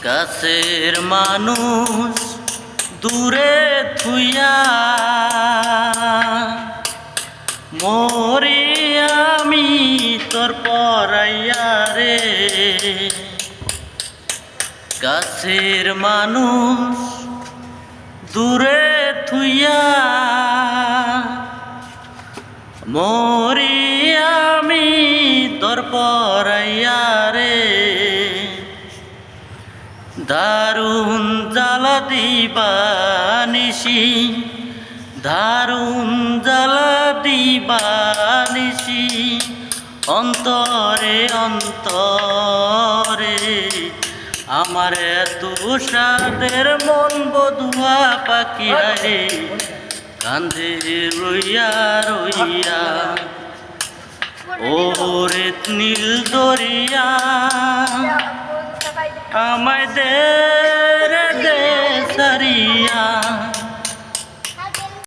কাছের মানুষ দূরে থুইয়া মরি আমি তোর পরাইয়া রে। কাছের মানুষ দূরে থুইয়া মরি আমি তোর পরাইয়া রে। দারুণ জ্বালা দিবানিসি, দারুণ জ্বালা দিবানিসি, অন্তরে অন্তরে আমার এত সাদের মন বধুয়া পাখি রে কান্ধে রইয়া রইয়া। ওরে নীল দরিয়া আমায় দে